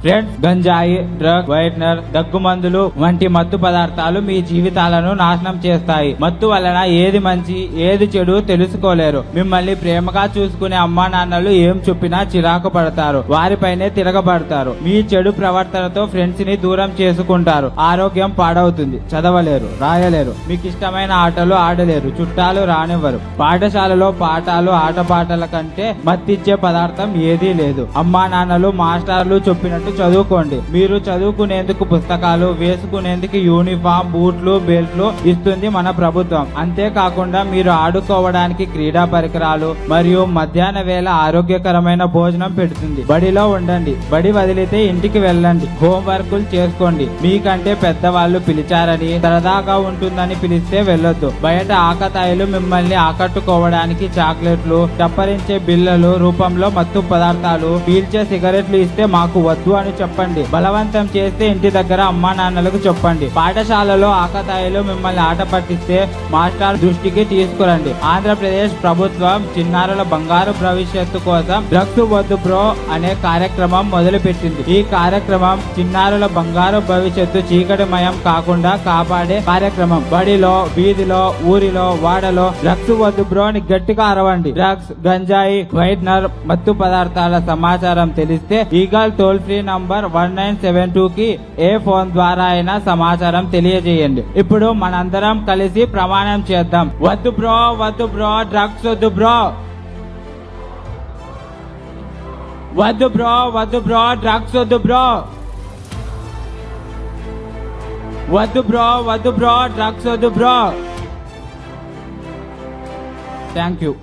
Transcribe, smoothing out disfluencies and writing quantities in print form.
Friends, గంజాయి, drug, whitener, దగ్గుమందులు వంటి మత్తు పదార్థాలు మీ జీవితాలను నాశనం చేస్తాయి. మత్తు వలన ఏది మంచి ఏది చెడు తెలుసుకోలేరు. మిమ్మల్ని ప్రేమగా చూసుకునే అమ్మా నాన్నలు ఏం చెప్పినా చిరాకు పడతారు, వారిపైనే తిరగబడతారు. మీ చెడు ప్రవర్తనతో ఫ్రెండ్స్ ని దూరం చేసుకుంటారు. ఆరోగ్యం పాడవుతుంది, చదవలేరు, రాయలేరు, మీకు ఇష్టమైన ఆటలు ఆడలేరు, చుట్టాలు రానివ్వరు. పాఠశాలలో పాఠాలు ఆటపాటల కంటే మత్తిచ్చే పదార్థం ఏదీ లేదు. అమ్మా నాన్నలు మాస్టర్లు చెప్పినట్టు చదువుకోండి. మీరు చదువుకునేందుకు పుస్తకాలు, వేసుకునేందుకు యూనిఫామ్, బూట్లు, బెల్ట్లు ఇస్తుంది మన ప్రభుత్వం. అంతేకాకుండా మీరు ఆడుకోవడానికి క్రీడా పరికరాలు మరియు మధ్యాహ్న వేళ ఆరోగ్యకరమైన భోజనం పెడుతుంది. బడిలో ఉండండి, బడి వదిలితే ఇంటికి వెళ్ళండి, హోంవర్కులు చేసుకోండి. మీకంటే పెద్దవాళ్ళు పిలిచారని, సరదాగా ఉంటుందని పిలిస్తే వెళ్ళొద్దు. బయట ఆకతాయిలు మిమ్మల్ని ఆకట్టుకోవడానికి చాక్లెట్లు, చప్పరించే బిళ్ళలు రూపంలో మత్తు పదార్థాలు, పీల్చే సిగరెట్లు ఇస్తే మాకు వద్దు అని చెప్పండి. బలవంతం చేస్తే ఇంటి దగ్గర అమ్మా నాన్నలకు చెప్పండి. పాఠశాలలో ఆకతాయిలు మిమ్మల్ని ఆట పట్టిస్తే మాస్టర్ దృష్టికి తీసుకురండి. ఆంధ్రప్రదేశ్ ప్రభుత్వం చిన్నారుల బంగారు భవిష్యత్తు కోసం డ్రగ్స్ వద్దు బ్రో అనే కార్యక్రమం మొదలుపెట్టింది. ఈ కార్యక్రమం చిన్నారుల బంగారు భవిష్యత్తు చీకటిమయం కాకుండా కాపాడే కార్యక్రమం. బడిలో, వీధిలో, ఊరిలో, వాడలో డ్రగ్స్ వద్దు బ్రో అని గట్టిగా అరవండి. డ్రగ్స్, గంజాయి, వైట్నర్, మత్తు పదార్థాల సమాచారం తెలిస్తే ఈగల్ టోల్ ఫ్రీ నంబర్ 1972 కి ఏ ఫోన్ ద్వారా అయినా సమాచారం తెలియజేయండి. ఇప్పుడు మనందరం కలిసి ప్రమాణం చేద్దాం. వద్దు బ్రో, వద్దు బ్రో, డ్రగ్స్ వద్దు బ్రో. వద్దు బ్రో, వద్దు బ్రో, డ్రగ్స్ వద్దు బ్రో. వద్దు బ్రో, వద్దు బ్రో, డ్రగ్స్ వద్దు బ్రో. Thank you.